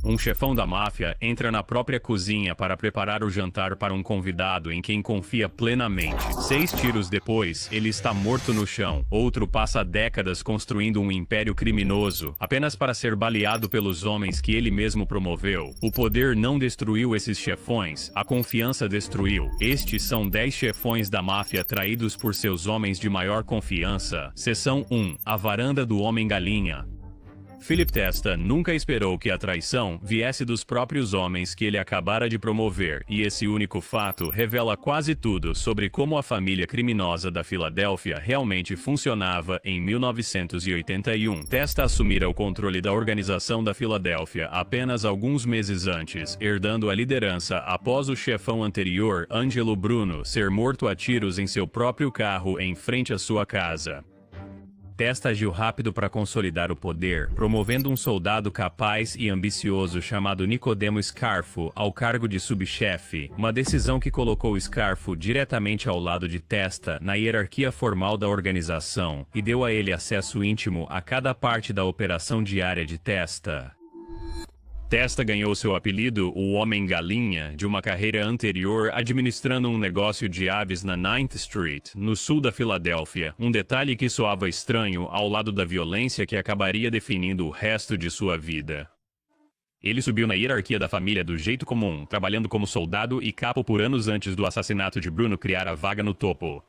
Um chefão da máfia entra na própria cozinha para preparar o jantar para um convidado em quem confia plenamente. 6 tiros depois, ele está morto no chão. Outro passa décadas construindo um império criminoso, apenas para ser baleado pelos homens que ele mesmo promoveu. O poder não destruiu esses chefões, a confiança destruiu. Estes são 10 chefões da máfia traídos por seus homens de maior confiança. Seção 1. A varanda do Homem-Galinha. Philip Testa nunca esperou que a traição viesse dos próprios homens que ele acabara de promover, e esse único fato revela quase tudo sobre como a família criminosa da Filadélfia realmente funcionava em 1981. Testa assumira o controle da organização da Filadélfia apenas alguns meses antes, herdando a liderança após o chefão anterior, Angelo Bruno, ser morto a tiros em seu próprio carro em frente à sua casa. Testa agiu rápido para consolidar o poder, promovendo um soldado capaz e ambicioso chamado Nicodemo Scarfo ao cargo de subchefe, uma decisão que colocou Scarfo diretamente ao lado de Testa na hierarquia formal da organização e deu a ele acesso íntimo a cada parte da operação diária de Testa. Testa ganhou seu apelido, o Homem-Galinha, de uma carreira anterior administrando um negócio de aves na 9th Street, no sul da Filadélfia, um detalhe que soava estranho ao lado da violência que acabaria definindo o resto de sua vida. Ele subiu na hierarquia da família do jeito comum, trabalhando como soldado e capo por anos antes do assassinato de Bruno criar a vaga no topo.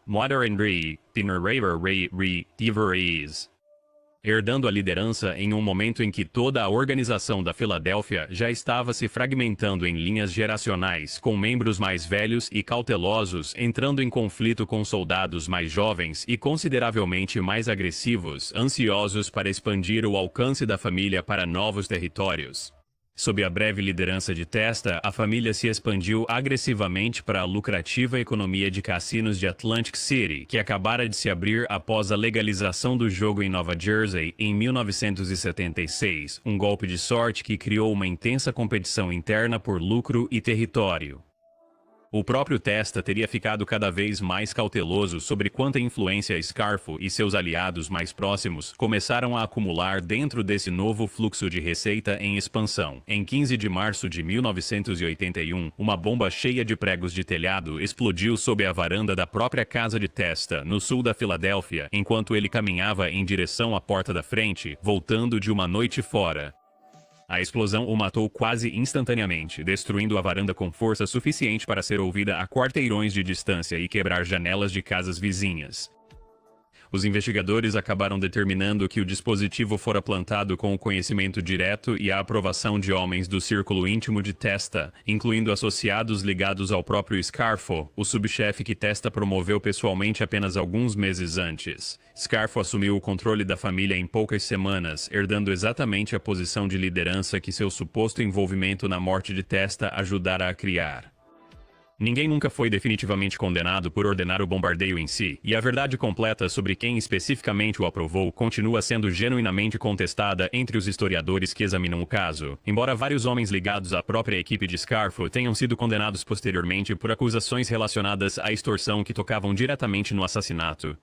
Herdando a liderança em um momento em que toda a organização da Filadélfia já estava se fragmentando em linhas geracionais, com membros mais velhos e cautelosos entrando em conflito com soldados mais jovens e consideravelmente mais agressivos, ansiosos para expandir o alcance da família para novos territórios. Sob a breve liderança de Testa, a família se expandiu agressivamente para a lucrativa economia de cassinos de Atlantic City, que acabara de se abrir após a legalização do jogo em Nova Jersey em 1976, um golpe de sorte que criou uma intensa competição interna por lucro e território. O próprio Testa teria ficado cada vez mais cauteloso sobre quanta influência Scarfo e seus aliados mais próximos começaram a acumular dentro desse novo fluxo de receita em expansão. Em 15 de março de 1981, uma bomba cheia de pregos de telhado explodiu sob a varanda da própria casa de Testa, no sul da Filadélfia, enquanto ele caminhava em direção à porta da frente, voltando de uma noite fora. A explosão o matou quase instantaneamente, destruindo a varanda com força suficiente para ser ouvida a quarteirões de distância e quebrar janelas de casas vizinhas. Os investigadores acabaram determinando que o dispositivo fora plantado com o conhecimento direto e a aprovação de homens do círculo íntimo de Testa, incluindo associados ligados ao próprio Scarfo, o subchefe que Testa promoveu pessoalmente apenas alguns meses antes. Scarfo assumiu o controle da família em poucas semanas, herdando exatamente a posição de liderança que seu suposto envolvimento na morte de Testa ajudara a criar. Ninguém nunca foi definitivamente condenado por ordenar o bombardeio em si, e a verdade completa sobre quem especificamente o aprovou continua sendo genuinamente contestada entre os historiadores que examinam o caso, embora vários homens ligados à própria equipe de Scarfo tenham sido condenados posteriormente por acusações relacionadas à extorsão que tocavam diretamente no assassinato.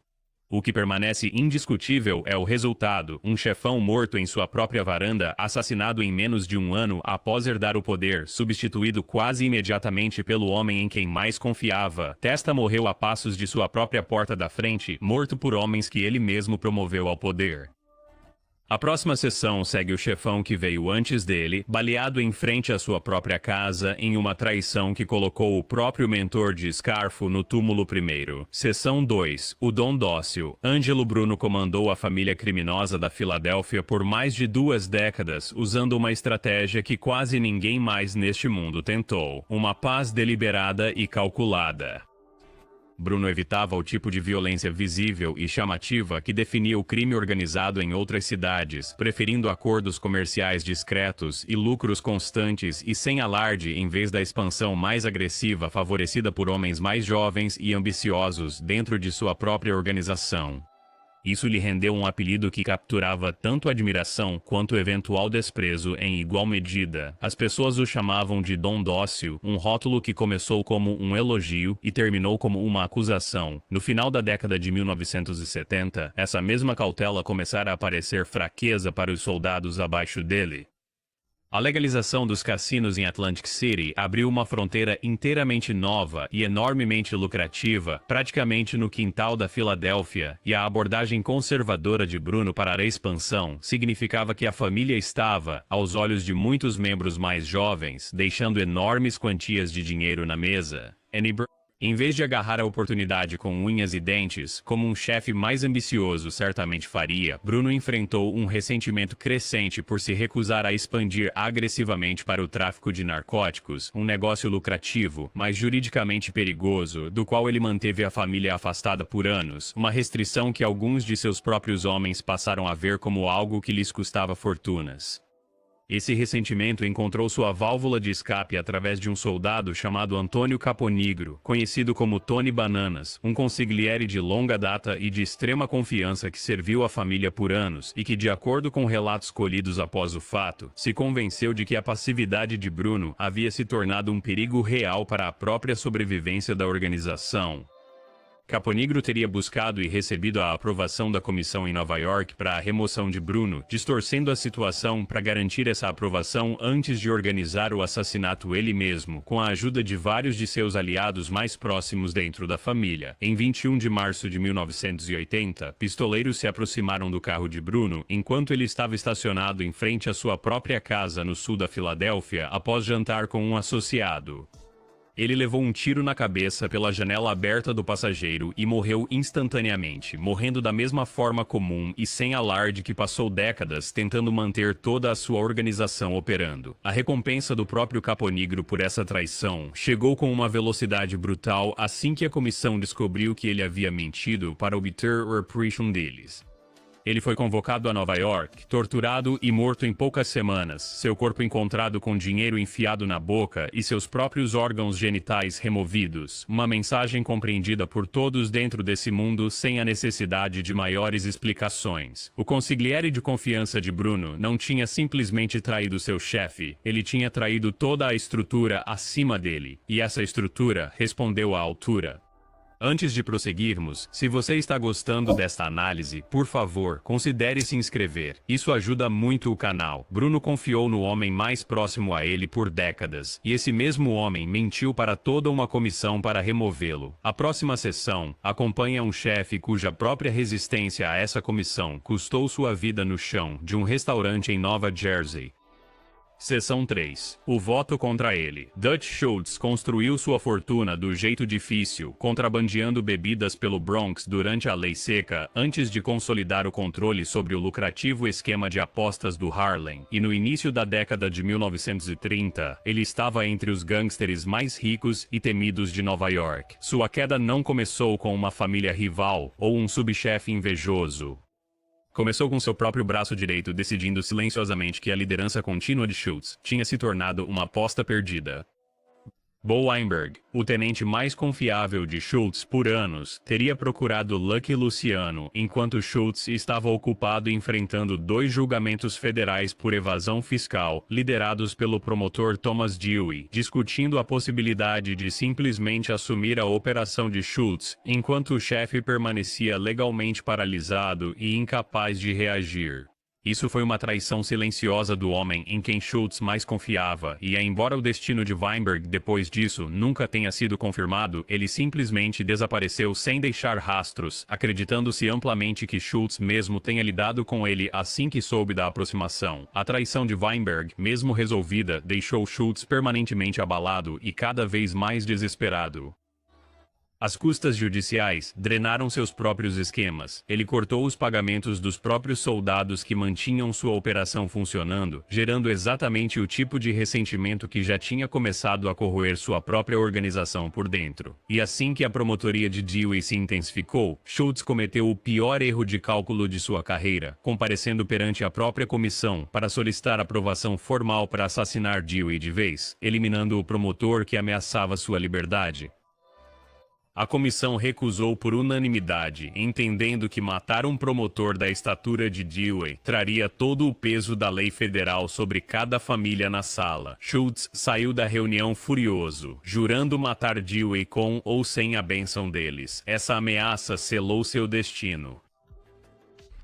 O que permanece indiscutível é o resultado, um chefão morto em sua própria varanda, assassinado em menos de um ano após herdar o poder, substituído quase imediatamente pelo homem em quem mais confiava. Testa morreu a passos de sua própria porta da frente, morto por homens que ele mesmo promoveu ao poder. A próxima sessão segue o chefão que veio antes dele, baleado em frente à sua própria casa em uma traição que colocou o próprio mentor de Scarfo no túmulo primeiro. Seção 2. O Dom Dócil. Angelo Bruno comandou a família criminosa da Filadélfia por mais de 2 décadas, usando uma estratégia que quase ninguém mais neste mundo tentou. Uma paz deliberada e calculada. Bruno evitava o tipo de violência visível e chamativa que definia o crime organizado em outras cidades, preferindo acordos comerciais discretos e lucros constantes e sem alarde em vez da expansão mais agressiva favorecida por homens mais jovens e ambiciosos dentro de sua própria organização. Isso lhe rendeu um apelido que capturava tanto admiração quanto eventual desprezo em igual medida. As pessoas o chamavam de Dom Dócil, um rótulo que começou como um elogio e terminou como uma acusação. No final da década de 1970, essa mesma cautela começara a parecer fraqueza para os soldados abaixo dele. A legalização dos cassinos em Atlantic City abriu uma fronteira inteiramente nova e enormemente lucrativa, praticamente no quintal da Filadélfia, e a abordagem conservadora de Bruno para a expansão significava que a família estava, aos olhos de muitos membros mais jovens, deixando enormes quantias de dinheiro na mesa. Em vez de agarrar a oportunidade com unhas e dentes, como um chefe mais ambicioso certamente faria, Bruno enfrentou um ressentimento crescente por se recusar a expandir agressivamente para o tráfico de narcóticos, um negócio lucrativo, mas juridicamente perigoso, do qual ele manteve a família afastada por anos, uma restrição que alguns de seus próprios homens passaram a ver como algo que lhes custava fortunas. Esse ressentimento encontrou sua válvula de escape através de um soldado chamado Antônio Caponigro, conhecido como Tony Bananas, um consigliere de longa data e de extrema confiança que serviu a família por anos e que, de acordo com relatos colhidos após o fato, se convenceu de que a passividade de Bruno havia se tornado um perigo real para a própria sobrevivência da organização. Caponigro teria buscado e recebido a aprovação da comissão em Nova York para a remoção de Bruno, distorcendo a situação para garantir essa aprovação antes de organizar o assassinato ele mesmo, com a ajuda de vários de seus aliados mais próximos dentro da família. Em 21 de março de 1980, pistoleiros se aproximaram do carro de Bruno enquanto ele estava estacionado em frente à sua própria casa no sul da Filadélfia após jantar com um associado. Ele levou um tiro na cabeça pela janela aberta do passageiro e morreu instantaneamente, morrendo da mesma forma comum e sem alarde que passou décadas tentando manter toda a sua organização operando. A recompensa do próprio Caponigro por essa traição chegou com uma velocidade brutal assim que a comissão descobriu que ele havia mentido para obter a repression deles. Ele foi convocado a Nova York, torturado e morto em poucas semanas, seu corpo encontrado com dinheiro enfiado na boca e seus próprios órgãos genitais removidos, uma mensagem compreendida por todos dentro desse mundo sem a necessidade de maiores explicações. O consigliere de confiança de Bruno não tinha simplesmente traído seu chefe, ele tinha traído toda a estrutura acima dele, e essa estrutura respondeu à altura. Antes de prosseguirmos, se você está gostando desta análise, por favor, considere se inscrever. Isso ajuda muito o canal. Bruno confiou no homem mais próximo a ele por décadas, e esse mesmo homem mentiu para toda uma comissão para removê-lo. A próxima sessão acompanha um chefe cuja própria resistência a essa comissão custou sua vida no chão de um restaurante em Nova Jersey. Seção 3. O voto contra ele. Dutch Schultz construiu sua fortuna do jeito difícil, contrabandeando bebidas pelo Bronx durante a Lei Seca, antes de consolidar o controle sobre o lucrativo esquema de apostas do Harlem, e no início da década de 1930, ele estava entre os gangsters mais ricos e temidos de Nova York. Sua queda não começou com uma família rival ou um subchefe invejoso. Começou com seu próprio braço direito decidindo silenciosamente que a liderança contínua de Schultz tinha se tornado uma aposta perdida. Bo Weinberg, o tenente mais confiável de Schultz por anos, teria procurado Lucky Luciano enquanto Schultz estava ocupado enfrentando 2 julgamentos federais por evasão fiscal, liderados pelo promotor Thomas Dewey, discutindo a possibilidade de simplesmente assumir a operação de Schultz, enquanto o chefe permanecia legalmente paralisado e incapaz de reagir. Isso foi uma traição silenciosa do homem em quem Schultz mais confiava, e embora o destino de Weinberg depois disso nunca tenha sido confirmado, ele simplesmente desapareceu sem deixar rastros, acreditando-se amplamente que Schultz mesmo tenha lidado com ele assim que soube da aproximação. A traição de Weinberg, mesmo resolvida, deixou Schultz permanentemente abalado e cada vez mais desesperado. As custas judiciais drenaram seus próprios esquemas. Ele cortou os pagamentos dos próprios soldados que mantinham sua operação funcionando, gerando exatamente o tipo de ressentimento que já tinha começado a corroer sua própria organização por dentro. E assim que a promotoria de Dewey se intensificou, Schultz cometeu o pior erro de cálculo de sua carreira, comparecendo perante a própria comissão para solicitar aprovação formal para assassinar Dewey de vez, eliminando o promotor que ameaçava sua liberdade. A comissão recusou por unanimidade, entendendo que matar um promotor da estatura de Dewey traria todo o peso da lei federal sobre cada família na sala. Schultz saiu da reunião furioso, jurando matar Dewey com ou sem a bênção deles. Essa ameaça selou seu destino.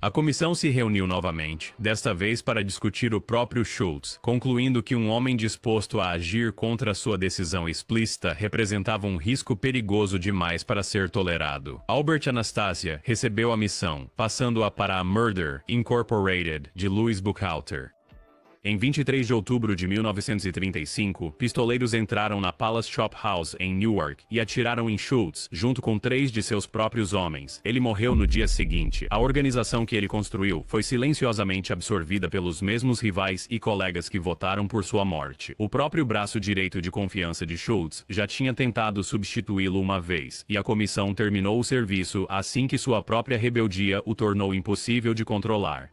A comissão se reuniu novamente, desta vez para discutir o próprio Schultz, concluindo que um homem disposto a agir contra sua decisão explícita representava um risco perigoso demais para ser tolerado. Albert Anastasia recebeu a missão, passando-a para a Murder, Incorporated, de Louis Buchalter. Em 23 de outubro de 1935, pistoleiros entraram na Palace Shop House em Newark e atiraram em Schultz, junto com 3 de seus próprios homens. Ele morreu no dia seguinte. A organização que ele construiu foi silenciosamente absorvida pelos mesmos rivais e colegas que votaram por sua morte. O próprio braço direito de confiança de Schultz já tinha tentado substituí-lo uma vez, e a comissão terminou o serviço assim que sua própria rebeldia o tornou impossível de controlar.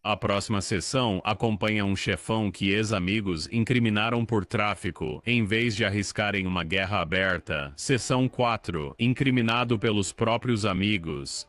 A próxima sessão acompanha um chefão que ex-amigos incriminaram por tráfico, em vez de arriscarem uma guerra aberta. Seção 4. Incriminado pelos próprios amigos.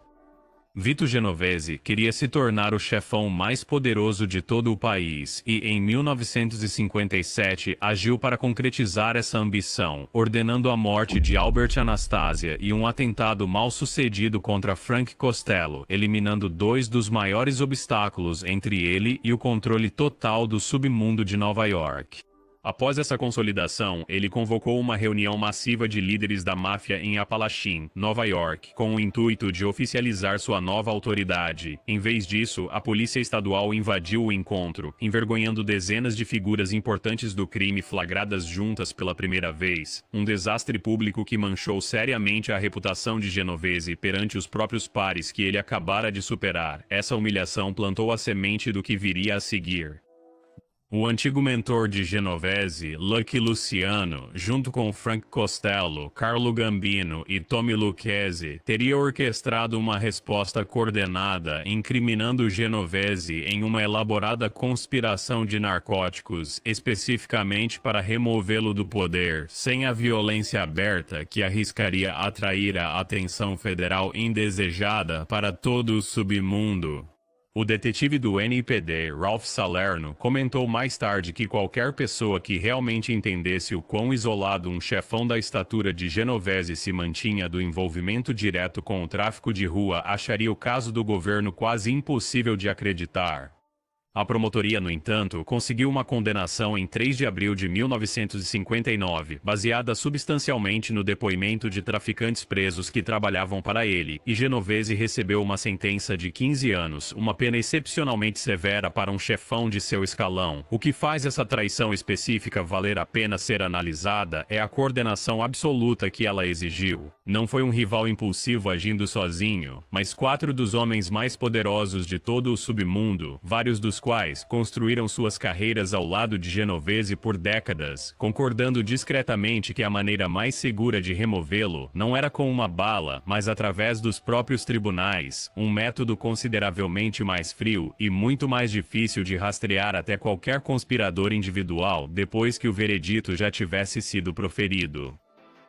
Vito Genovese queria se tornar o chefão mais poderoso de todo o país e, em 1957, agiu para concretizar essa ambição, ordenando a morte de Albert Anastasia e um atentado mal-sucedido contra Frank Costello, eliminando 2 dos maiores obstáculos entre ele e o controle total do submundo de Nova York. Após essa consolidação, ele convocou uma reunião massiva de líderes da máfia em Apalachim, Nova York, com o intuito de oficializar sua nova autoridade. Em vez disso, a polícia estadual invadiu o encontro, envergonhando dezenas de figuras importantes do crime flagradas juntas pela primeira vez. Um desastre público que manchou seriamente a reputação de Genovese perante os próprios pares que ele acabara de superar. Essa humilhação plantou a semente do que viria a seguir. O antigo mentor de Genovese, Lucky Luciano, junto com Frank Costello, Carlo Gambino e Tommy Lucchese, teria orquestrado uma resposta coordenada incriminando Genovese em uma elaborada conspiração de narcóticos, especificamente para removê-lo do poder, sem a violência aberta que arriscaria atrair a atenção federal indesejada para todo o submundo. O detetive do NPD, Ralph Salerno, comentou mais tarde que qualquer pessoa que realmente entendesse o quão isolado um chefão da estatura de Genovese se mantinha do envolvimento direto com o tráfico de rua acharia o caso do governo quase impossível de acreditar. A promotoria, no entanto, conseguiu uma condenação em 3 de abril de 1959, baseada substancialmente no depoimento de traficantes presos que trabalhavam para ele, e Genovese recebeu uma sentença de 15 anos, uma pena excepcionalmente severa para um chefão de seu escalão. O que faz essa traição específica valer a pena ser analisada é a coordenação absoluta que ela exigiu. Não foi um rival impulsivo agindo sozinho, mas 4 dos homens mais poderosos de todo o submundo, vários dos quais construíram suas carreiras ao lado de Genovese por décadas, concordando discretamente que a maneira mais segura de removê-lo não era com uma bala, mas através dos próprios tribunais, um método consideravelmente mais frio e muito mais difícil de rastrear até qualquer conspirador individual depois que o veredito já tivesse sido proferido.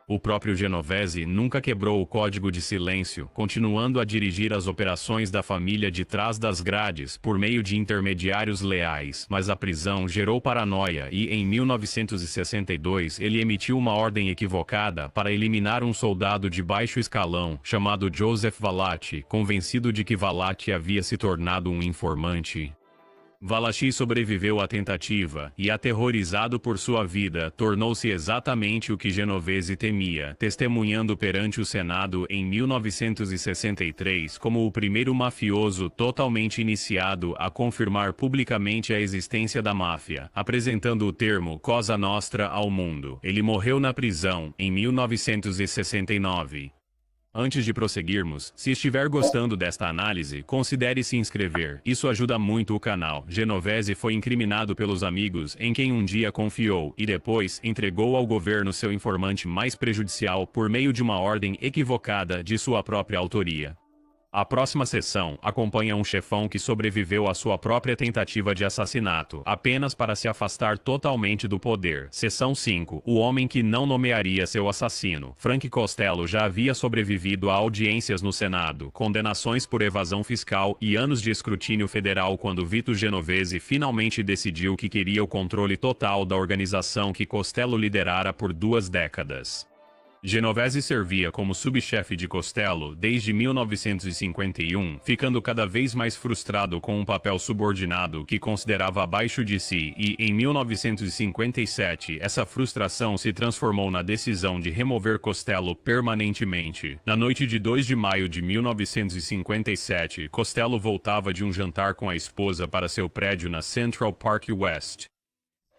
O próprio Genovese nunca quebrou o código de silêncio, continuando a dirigir as operações da família de trás das grades por meio de intermediários leais, mas a prisão gerou paranoia e, em 1962, ele emitiu uma ordem equivocada para eliminar um soldado de baixo escalão, chamado Joseph Valachi, convencido de que Valachi havia se tornado um informante. Valachi sobreviveu à tentativa, e aterrorizado por sua vida, tornou-se exatamente o que Genovese temia, testemunhando perante o Senado em 1963 como o primeiro mafioso totalmente iniciado a confirmar publicamente a existência da máfia, apresentando o termo Cosa Nostra ao mundo. Ele morreu na prisão, em 1969. Antes de prosseguirmos, se estiver gostando desta análise, considere se inscrever. Isso ajuda muito o canal. Genovese foi incriminado pelos amigos em quem um dia confiou e depois entregou ao governo seu informante mais prejudicial por meio de uma ordem equivocada de sua própria autoria. A próxima sessão acompanha um chefão que sobreviveu à sua própria tentativa de assassinato, apenas para se afastar totalmente do poder. Seção 5. O homem que não nomearia seu assassino. Frank Costello já havia sobrevivido a audiências no Senado, condenações por evasão fiscal e anos de escrutínio federal quando Vito Genovese finalmente decidiu que queria o controle total da organização que Costello liderara por 2 décadas. Genovese servia como subchefe de Costello desde 1951, ficando cada vez mais frustrado com um papel subordinado que considerava abaixo de si e, em 1957, essa frustração se transformou na decisão de remover Costello permanentemente. Na noite de 2 de maio de 1957, Costello voltava de um jantar com a esposa para seu prédio na Central Park West.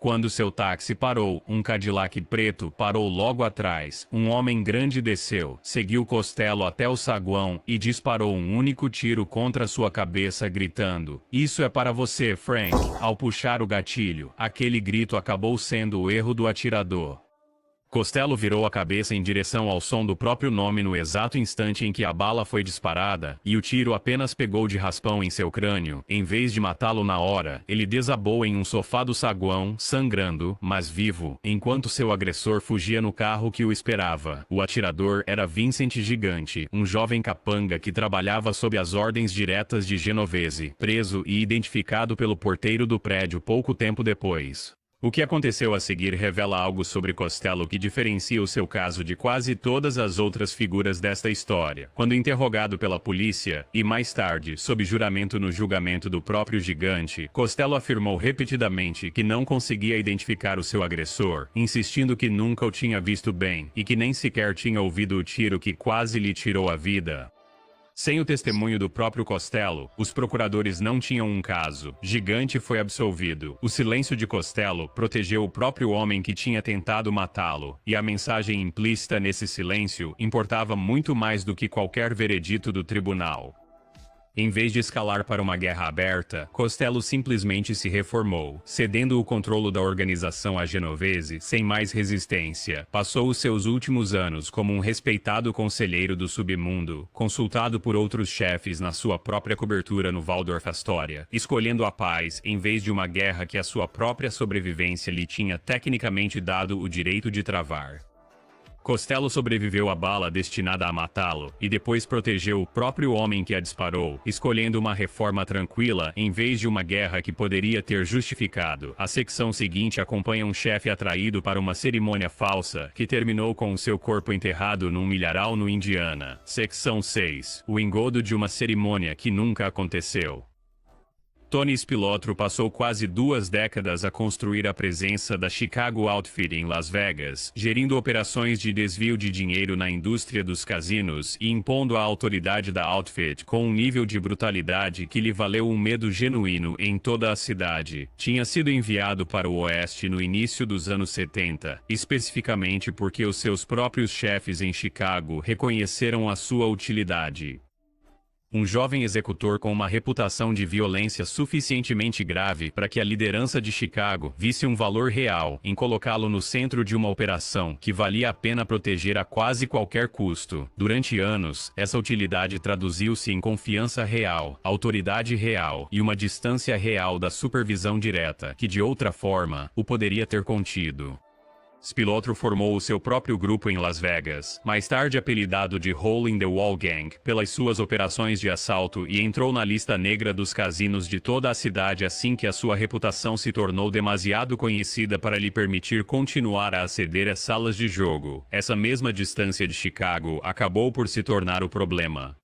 Quando seu táxi parou, um Cadillac preto parou logo atrás. Um homem grande desceu, seguiu Costello até o saguão e disparou um único tiro contra sua cabeça, gritando: "Isso é para você, Frank." Ao puxar o gatilho, aquele grito acabou sendo o erro do atirador. Costello virou a cabeça em direção ao som do próprio nome no exato instante em que a bala foi disparada, e o tiro apenas pegou de raspão em seu crânio. Em vez de matá-lo na hora, ele desabou em um sofá do saguão, sangrando, mas vivo, enquanto seu agressor fugia no carro que o esperava. O atirador era Vincent Gigante, um jovem capanga que trabalhava sob as ordens diretas de Genovese, preso e identificado pelo porteiro do prédio pouco tempo depois. O que aconteceu a seguir revela algo sobre Costello que diferencia o seu caso de quase todas as outras figuras desta história. Quando interrogado pela polícia, e mais tarde, sob juramento no julgamento do próprio Gigante, Costello afirmou repetidamente que não conseguia identificar o seu agressor, insistindo que nunca o tinha visto bem, e que nem sequer tinha ouvido o tiro que quase lhe tirou a vida. Sem o testemunho do próprio Costello, os procuradores não tinham um caso. Gigante foi absolvido. O silêncio de Costello protegeu o próprio homem que tinha tentado matá-lo, e a mensagem implícita nesse silêncio importava muito mais do que qualquer veredito do tribunal. Em vez de escalar para uma guerra aberta, Costello simplesmente se reformou, cedendo o controle da organização a Genovese sem mais resistência. Passou os seus últimos anos como um respeitado conselheiro do submundo, consultado por outros chefes na sua própria cobertura no Waldorf Astoria, escolhendo a paz em vez de uma guerra que a sua própria sobrevivência lhe tinha tecnicamente dado o direito de travar. Costello sobreviveu à bala destinada a matá-lo, e depois protegeu o próprio homem que a disparou, escolhendo uma reforma tranquila em vez de uma guerra que poderia ter justificado. A secção seguinte acompanha um chefe atraído para uma cerimônia falsa, que terminou com o seu corpo enterrado num milharal no Indiana. Secção 6. O engodo de uma cerimônia que nunca aconteceu. Tony Spilotro passou quase 2 décadas a construir a presença da Chicago Outfit em Las Vegas, gerindo operações de desvio de dinheiro na indústria dos cassinos e impondo a autoridade da Outfit com um nível de brutalidade que lhe valeu um medo genuíno em toda a cidade. Tinha sido enviado para o Oeste no início dos anos 70, especificamente porque os seus próprios chefes em Chicago reconheceram a sua utilidade. Um jovem executor com uma reputação de violência suficientemente grave para que a liderança de Chicago visse um valor real em colocá-lo no centro de uma operação que valia a pena proteger a quase qualquer custo. Durante anos, essa utilidade traduziu-se em confiança real, autoridade real e uma distância real da supervisão direta, que de outra forma, o poderia ter contido. Spilotro formou o seu próprio grupo em Las Vegas, mais tarde apelidado de Hole in the Wall Gang, pelas suas operações de assalto, e entrou na lista negra dos cassinos de toda a cidade assim que a sua reputação se tornou demasiado conhecida para lhe permitir continuar a aceder às salas de jogo. Essa mesma distância de Chicago acabou por se tornar o problema.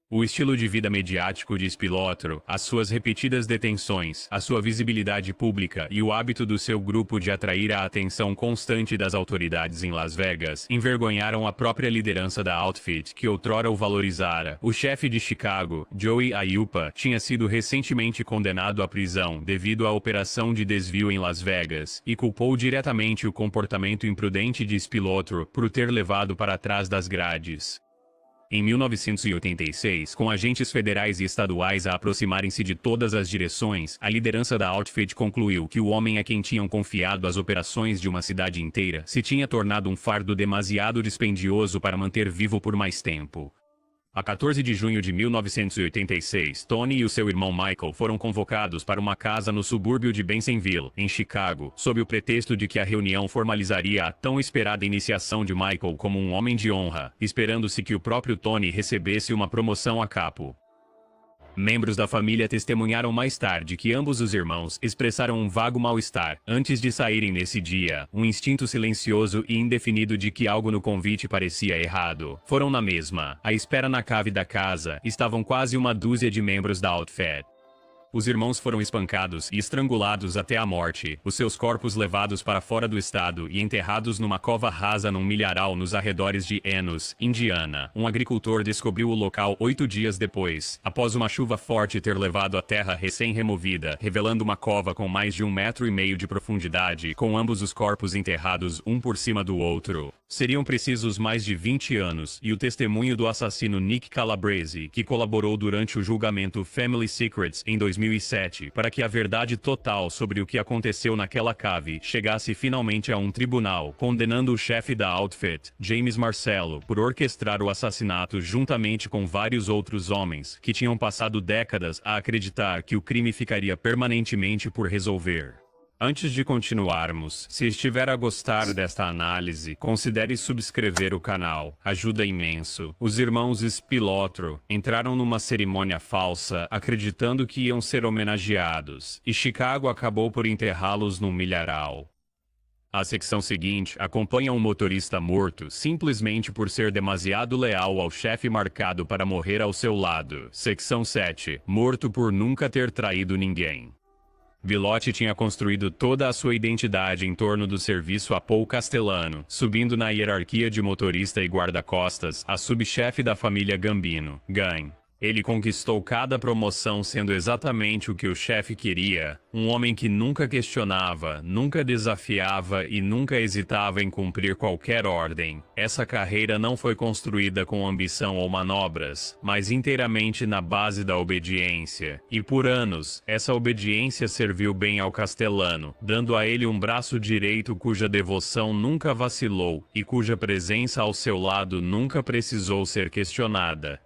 O estilo de vida mediático de Spilotro, as suas repetidas detenções, a sua visibilidade pública e o hábito do seu grupo de atrair a atenção constante das autoridades em Las Vegas envergonharam a própria liderança da Outfit que outrora o valorizara. O chefe de Chicago, Joey Aiuppa, tinha sido recentemente condenado à prisão devido à operação de desvio em Las Vegas e culpou diretamente o comportamento imprudente de Spilotro por o ter levado para trás das grades. Em 1986, com agentes federais e estaduais a aproximarem-se de todas as direções, a liderança da Outfit concluiu que o homem a quem tinham confiado as operações de uma cidade inteira se tinha tornado um fardo demasiado dispendioso para manter vivo por mais tempo. A 14 de junho de 1986, Tony e o seu irmão Michael foram convocados para uma casa no subúrbio de Bensenville, em Chicago, sob o pretexto de que a reunião formalizaria a tão esperada iniciação de Michael como um homem de honra, esperando-se que o próprio Tony recebesse uma promoção a capo. Membros da família testemunharam mais tarde que ambos os irmãos expressaram um vago mal-estar antes de saírem nesse dia, um instinto silencioso e indefinido de que algo no convite parecia errado. Foram na mesma, à espera na cave da casa, estavam quase uma dúzia de membros da Outfit. Os irmãos foram espancados e estrangulados até a morte, os seus corpos levados para fora do estado e enterrados numa cova rasa num milharal nos arredores de Enos, Indiana. Um agricultor descobriu o local 8 dias depois, após uma chuva forte ter levado a terra recém-removida, revelando uma cova com mais de 1,5 metros de profundidade, com ambos os corpos enterrados um por cima do outro. Seriam precisos mais de 20 anos, e o testemunho do assassino Nick Calabrese, que colaborou durante o julgamento Family Secrets em 2007, para que a verdade total sobre o que aconteceu naquela cave chegasse finalmente a um tribunal, condenando o chefe da Outfit, James Marcello, por orquestrar o assassinato juntamente com vários outros homens, que tinham passado décadas a acreditar que o crime ficaria permanentemente por resolver. Antes de continuarmos, se estiver a gostar desta análise, considere subscrever o canal, ajuda imenso. Os irmãos Spilotro entraram numa cerimônia falsa, acreditando que iam ser homenageados, e Chicago acabou por enterrá-los num milharal. A secção seguinte acompanha um motorista morto simplesmente por ser demasiado leal ao chefe marcado para morrer ao seu lado. Secção 7, morto por nunca ter traído ninguém. Bilotti tinha construído toda a sua identidade em torno do serviço a Paul Castellano, subindo na hierarquia de motorista e guarda-costas a subchefe da família Gambino, Gun. Ele conquistou cada promoção sendo exatamente o que o chefe queria, um homem que nunca questionava, nunca desafiava e nunca hesitava em cumprir qualquer ordem. Essa carreira não foi construída com ambição ou manobras, mas inteiramente na base da obediência. E por anos, essa obediência serviu bem ao Castellano, dando a ele um braço direito cuja devoção nunca vacilou e cuja presença ao seu lado nunca precisou ser questionada.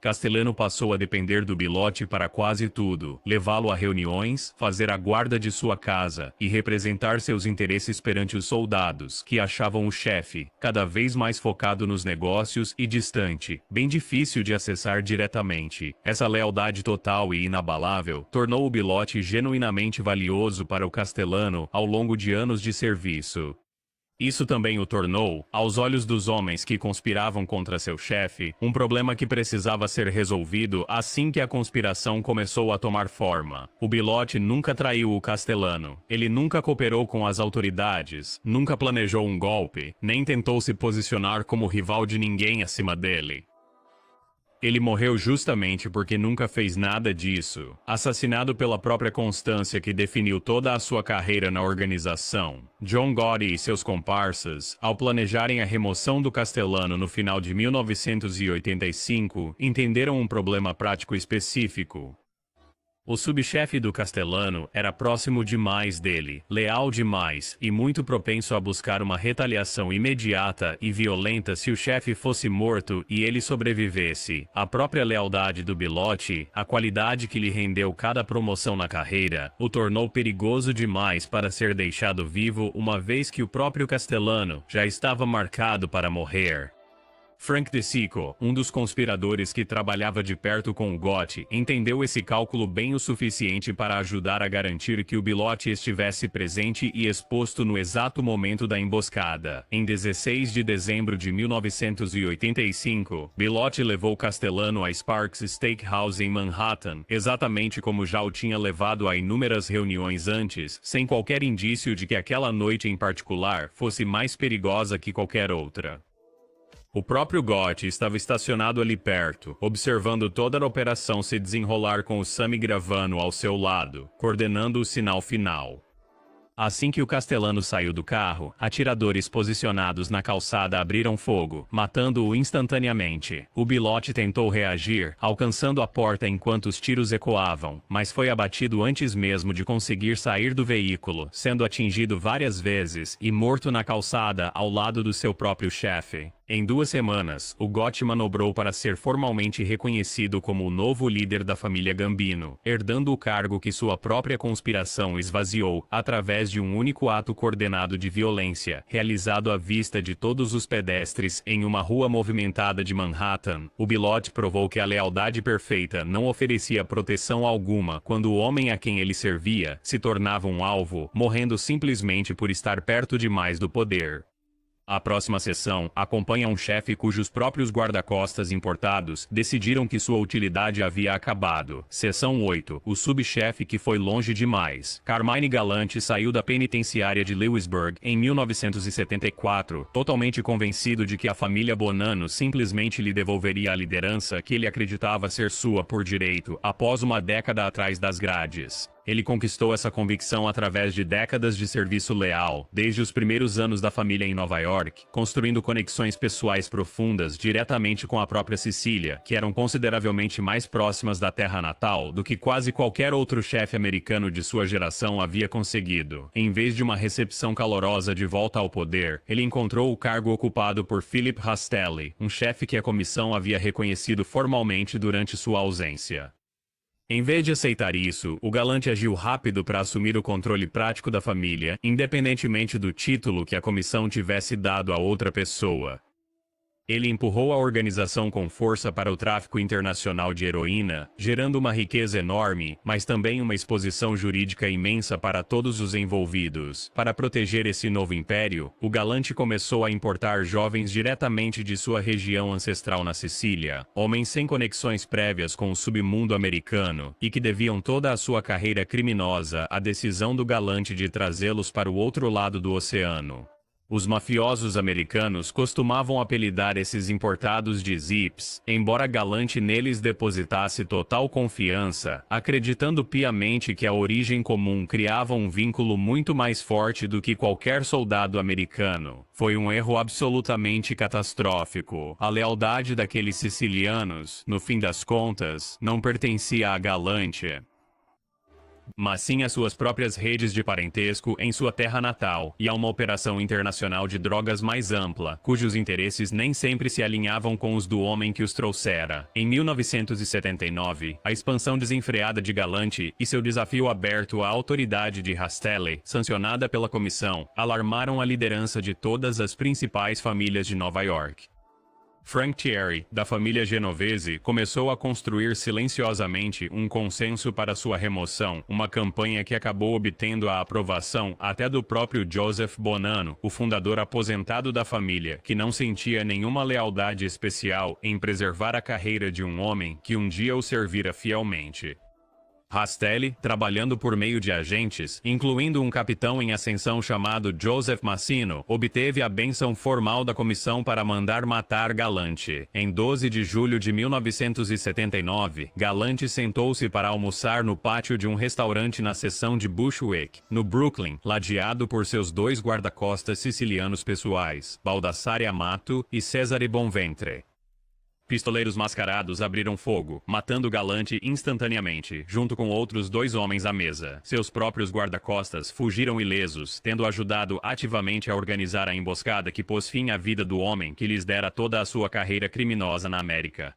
Castellano passou a depender do Bilotti para quase tudo, levá-lo a reuniões, fazer a guarda de sua casa e representar seus interesses perante os soldados, que achavam o chefe, cada vez mais focado nos negócios e distante, bem difícil de acessar diretamente. Essa lealdade total e inabalável tornou o Bilotti genuinamente valioso para o Castellano ao longo de anos de serviço. Isso também o tornou, aos olhos dos homens que conspiravam contra seu chefe, um problema que precisava ser resolvido assim que a conspiração começou a tomar forma. O Bilotti nunca traiu o Castellano, ele nunca cooperou com as autoridades, nunca planejou um golpe, nem tentou se posicionar como rival de ninguém acima dele. Ele morreu justamente porque nunca fez nada disso, assassinado pela própria constância que definiu toda a sua carreira na organização. John Gotti e seus comparsas, ao planejarem a remoção do Castellano no final de 1985, entenderam um problema prático específico. O subchefe do Castellano era próximo demais dele, leal demais e muito propenso a buscar uma retaliação imediata e violenta se o chefe fosse morto e ele sobrevivesse. A própria lealdade do Bilotti, a qualidade que lhe rendeu cada promoção na carreira, o tornou perigoso demais para ser deixado vivo uma vez que o próprio Castellano já estava marcado para morrer. Frank DeSico, um dos conspiradores que trabalhava de perto com o Gotti, entendeu esse cálculo bem o suficiente para ajudar a garantir que o Bilotti estivesse presente e exposto no exato momento da emboscada. Em 16 de dezembro de 1985, Bilotti levou Castellano a Sparks Steakhouse em Manhattan, exatamente como já o tinha levado a inúmeras reuniões antes, sem qualquer indício de que aquela noite em particular fosse mais perigosa que qualquer outra. O próprio Gotti estava estacionado ali perto, observando toda a operação se desenrolar com o Sammy Gravano ao seu lado, coordenando o sinal final. Assim que o Castellano saiu do carro, atiradores posicionados na calçada abriram fogo, matando-o instantaneamente. O Bilotti tentou reagir, alcançando a porta enquanto os tiros ecoavam, mas foi abatido antes mesmo de conseguir sair do veículo, sendo atingido várias vezes e morto na calçada ao lado do seu próprio chefe. Em 2 semanas, o Gotti manobrou para ser formalmente reconhecido como o novo líder da família Gambino, herdando o cargo que sua própria conspiração esvaziou, através de um único ato coordenado de violência, realizado à vista de todos os pedestres em uma rua movimentada de Manhattan. O Bilotti provou que a lealdade perfeita não oferecia proteção alguma quando o homem a quem ele servia se tornava um alvo, morrendo simplesmente por estar perto demais do poder. A próxima sessão acompanha um chefe cujos próprios guarda-costas importados decidiram que sua utilidade havia acabado. Seção 8. O subchefe que foi longe demais. Carmine Galante saiu da penitenciária de Lewisburg em 1974, totalmente convencido de que a família Bonanno simplesmente lhe devolveria a liderança que ele acreditava ser sua por direito, após uma década atrás das grades. Ele conquistou essa convicção através de décadas de serviço leal, desde os primeiros anos da família em Nova York, construindo conexões pessoais profundas diretamente com a própria Sicília, que eram consideravelmente mais próximas da terra natal do que quase qualquer outro chefe americano de sua geração havia conseguido. Em vez de uma recepção calorosa de volta ao poder, ele encontrou o cargo ocupado por Philip Rastelli, um chefe que a comissão havia reconhecido formalmente durante sua ausência. Em vez de aceitar isso, o Galante agiu rápido para assumir o controle prático da família, independentemente do título que a comissão tivesse dado a outra pessoa. Ele empurrou a organização com força para o tráfico internacional de heroína, gerando uma riqueza enorme, mas também uma exposição jurídica imensa para todos os envolvidos. Para proteger esse novo império, o Galante começou a importar jovens diretamente de sua região ancestral na Sicília, homens sem conexões prévias com o submundo americano, e que deviam toda a sua carreira criminosa à decisão do Galante de trazê-los para o outro lado do oceano. Os mafiosos americanos costumavam apelidar esses importados de Zips, embora Galante neles depositasse total confiança, acreditando piamente que a origem comum criava um vínculo muito mais forte do que qualquer soldado americano. Foi um erro absolutamente catastrófico. A lealdade daqueles sicilianos, no fim das contas, não pertencia a Galante, mas sim às suas próprias redes de parentesco em sua terra natal, e a uma operação internacional de drogas mais ampla, cujos interesses nem sempre se alinhavam com os do homem que os trouxera. Em 1979, a expansão desenfreada de Galante e seu desafio aberto à autoridade de Rastelli, sancionada pela comissão, alarmaram a liderança de todas as principais famílias de Nova York. Frank Thierry, da família Genovese, começou a construir silenciosamente um consenso para sua remoção, uma campanha que acabou obtendo a aprovação até do próprio Joseph Bonanno, o fundador aposentado da família, que não sentia nenhuma lealdade especial em preservar a carreira de um homem que um dia o servira fielmente. Rastelli, trabalhando por meio de agentes, incluindo um capitão em ascensão chamado Joseph Massino, obteve a bênção formal da comissão para mandar matar Galante. Em 12 de julho de 1979, Galante sentou-se para almoçar no pátio de um restaurante na seção de Bushwick, no Brooklyn, ladeado por seus dois guarda-costas sicilianos pessoais, Baldassare Amato e Cesare Bonventre. Pistoleiros mascarados abriram fogo, matando Galante instantaneamente, junto com outros dois homens à mesa. Seus próprios guarda-costas fugiram ilesos, tendo ajudado ativamente a organizar a emboscada que pôs fim à vida do homem que lhes dera toda a sua carreira criminosa na América.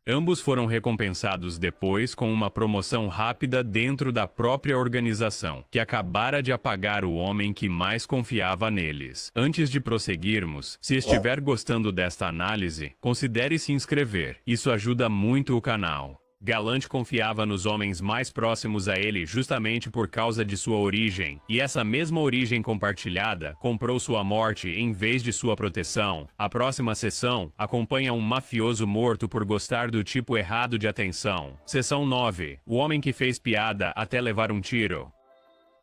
Ambos foram recompensados depois com uma promoção rápida dentro da própria organização, que acabara de apagar o homem que mais confiava neles. Antes de prosseguirmos, se estiver gostando desta análise, considere se inscrever. Isso ajuda muito o canal. Galante confiava nos homens mais próximos a ele justamente por causa de sua origem, e essa mesma origem compartilhada comprou sua morte em vez de sua proteção. A próxima sessão acompanha um mafioso morto por gostar do tipo errado de atenção. Seção 9. O homem que fez piada até levar um tiro.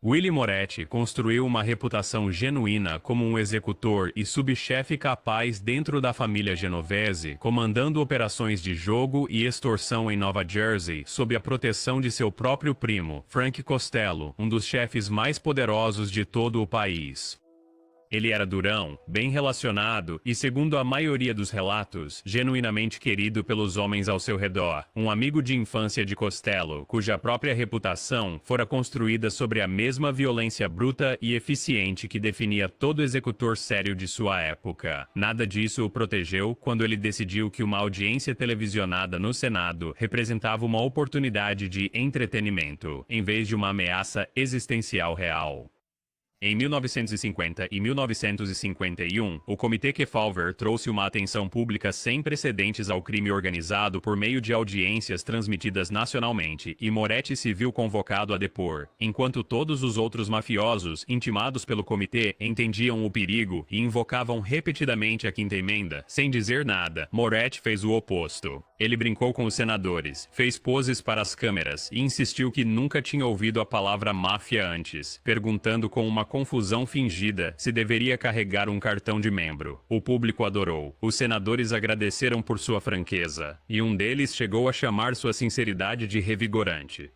Willie Moretti construiu uma reputação genuína como um executor e subchefe capaz dentro da família Genovese, comandando operações de jogo e extorsão em Nova Jersey sob a proteção de seu próprio primo, Frank Costello, um dos chefes mais poderosos de todo o país. Ele era durão, bem relacionado e, segundo a maioria dos relatos, genuinamente querido pelos homens ao seu redor. Um amigo de infância de Costello, cuja própria reputação fora construída sobre a mesma violência bruta e eficiente que definia todo executor sério de sua época. Nada disso o protegeu quando ele decidiu que uma audiência televisionada no Senado representava uma oportunidade de entretenimento, em vez de uma ameaça existencial real. Em 1950 e 1951, o Comitê Kefauver trouxe uma atenção pública sem precedentes ao crime organizado por meio de audiências transmitidas nacionalmente, e Moretti se viu convocado a depor, enquanto todos os outros mafiosos, intimados pelo comitê, entendiam o perigo e invocavam repetidamente a Quinta Emenda. Sem dizer nada, Moretti fez o oposto. Ele brincou com os senadores, fez poses para as câmeras e insistiu que nunca tinha ouvido a palavra máfia antes, perguntando com uma confusão fingida se deveria carregar um cartão de membro. O público adorou. Os senadores agradeceram por sua franqueza, e um deles chegou a chamar sua sinceridade de revigorante.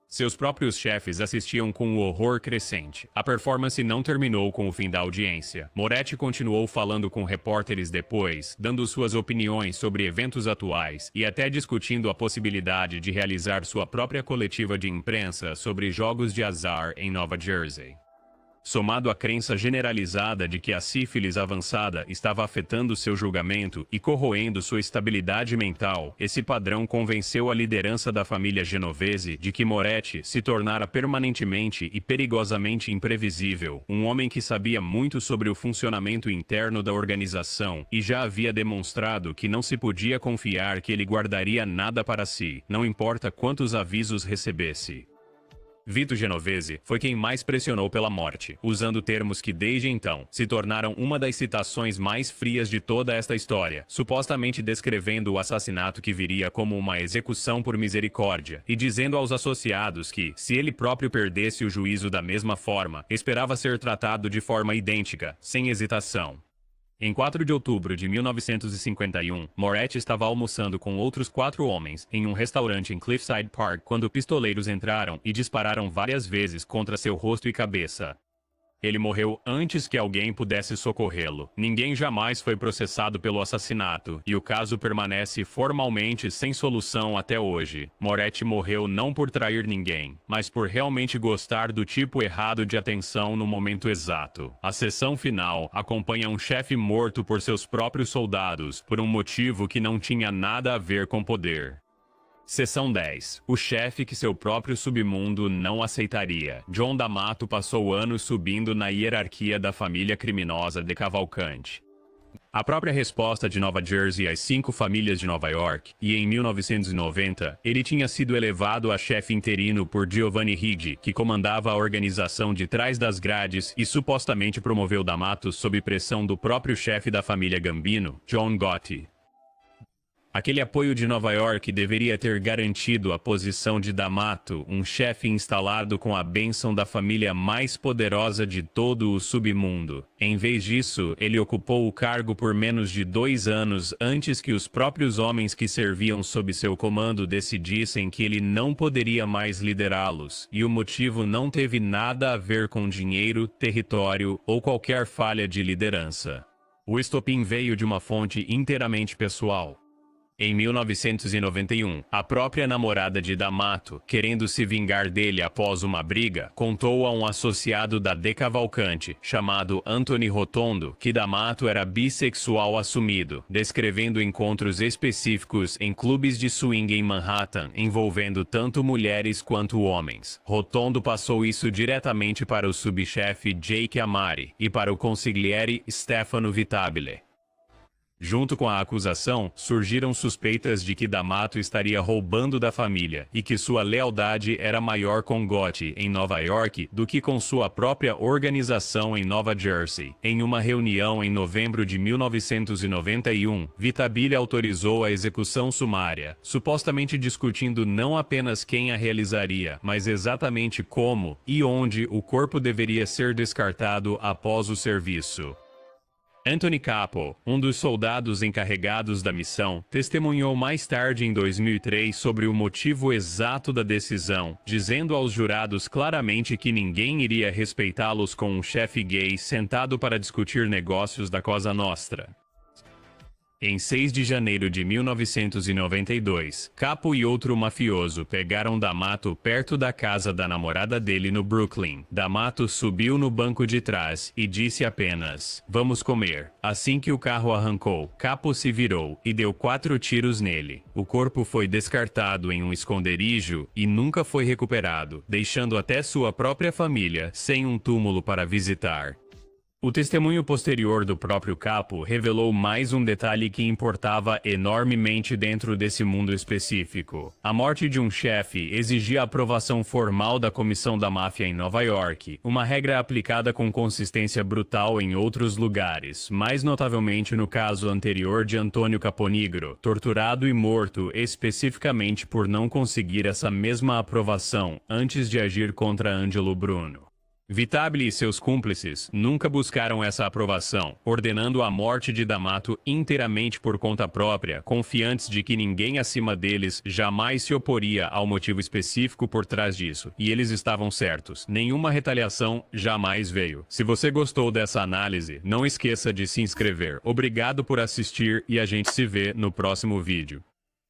Seus próprios chefes assistiam com o horror crescente. A performance não terminou com o fim da audiência. Moretti continuou falando com repórteres depois, dando suas opiniões sobre eventos atuais e até discutindo a possibilidade de realizar sua própria coletiva de imprensa sobre jogos de azar em Nova Jersey. Somado à crença generalizada de que a sífilis avançada estava afetando seu julgamento e corroendo sua estabilidade mental, esse padrão convenceu a liderança da família Genovese de que Moretti se tornara permanentemente e perigosamente imprevisível, um homem que sabia muito sobre o funcionamento interno da organização e já havia demonstrado que não se podia confiar que ele guardaria nada para si, não importa quantos avisos recebesse. Vito Genovese foi quem mais pressionou pela morte, usando termos que desde então se tornaram uma das citações mais frias de toda esta história, supostamente descrevendo o assassinato que viria como uma execução por misericórdia, e dizendo aos associados que, se ele próprio perdesse o juízo da mesma forma, esperava ser tratado de forma idêntica, sem hesitação. Em 4 de outubro de 1951, Moretti estava almoçando com outros 4 homens em um restaurante em Cliffside Park quando pistoleiros entraram e dispararam várias vezes contra seu rosto e cabeça. Ele morreu antes que alguém pudesse socorrê-lo. Ninguém jamais foi processado pelo assassinato, e o caso permanece formalmente sem solução até hoje. Moretti morreu não por trair ninguém, mas por realmente gostar do tipo errado de atenção no momento exato. A sessão final acompanha um chefe morto por seus próprios soldados, por um motivo que não tinha nada a ver com poder. Seção 10. O chefe que seu próprio submundo não aceitaria. John D'Amato passou anos subindo na hierarquia da família criminosa de Cavalcante. A própria resposta de Nova Jersey às 5 famílias de Nova York, e em 1990, ele tinha sido elevado a chefe interino por Giovanni Riggi, que comandava a organização de trás das grades e supostamente promoveu D'Amato sob pressão do próprio chefe da família Gambino, John Gotti. Aquele apoio de Nova York deveria ter garantido a posição de D'Amato, um chefe instalado com a bênção da família mais poderosa de todo o submundo. Em vez disso, ele ocupou o cargo por menos de 2 anos antes que os próprios homens que serviam sob seu comando decidissem que ele não poderia mais liderá-los, e o motivo não teve nada a ver com dinheiro, território ou qualquer falha de liderança. O estopim veio de uma fonte inteiramente pessoal. Em 1991, a própria namorada de D'Amato, querendo se vingar dele após uma briga, contou a um associado da De Cavalcante, chamado Anthony Rotondo, que D'Amato era bissexual assumido, descrevendo encontros específicos em clubes de swing em Manhattan, envolvendo tanto mulheres quanto homens. Rotondo passou isso diretamente para o subchefe Jake Amari e para o consigliere Stefano Vitabile. Junto com a acusação, surgiram suspeitas de que D'Amato estaria roubando da família e que sua lealdade era maior com Gotti em Nova York do que com sua própria organização em Nova Jersey. Em uma reunião em novembro de 1991, Vitabile autorizou a execução sumária, supostamente discutindo não apenas quem a realizaria, mas exatamente como e onde o corpo deveria ser descartado após o serviço. Anthony Capo, um dos soldados encarregados da missão, testemunhou mais tarde em 2003 sobre o motivo exato da decisão, dizendo aos jurados claramente que ninguém iria respeitá-los com um chefe gay sentado para discutir negócios da Cosa Nostra. Em 6 de janeiro de 1992, Capo e outro mafioso pegaram D'Amato perto da casa da namorada dele no Brooklyn. D'Amato subiu no banco de trás e disse apenas: "Vamos comer." Assim que o carro arrancou, Capo se virou e deu 4 tiros nele. O corpo foi descartado em um esconderijo e nunca foi recuperado, deixando até sua própria família sem um túmulo para visitar. O testemunho posterior do próprio Capo revelou mais um detalhe que importava enormemente dentro desse mundo específico. A morte de um chefe exigia a aprovação formal da Comissão da Máfia em Nova York, uma regra aplicada com consistência brutal em outros lugares, mais notavelmente no caso anterior de Antônio Caponigro, torturado e morto especificamente por não conseguir essa mesma aprovação antes de agir contra Ângelo Bruno. Vitabile e seus cúmplices nunca buscaram essa aprovação, ordenando a morte de D'Amato inteiramente por conta própria, confiantes de que ninguém acima deles jamais se oporia ao motivo específico por trás disso. E eles estavam certos. Nenhuma retaliação jamais veio. Se você gostou dessa análise, não esqueça de se inscrever. Obrigado por assistir e a gente se vê no próximo vídeo.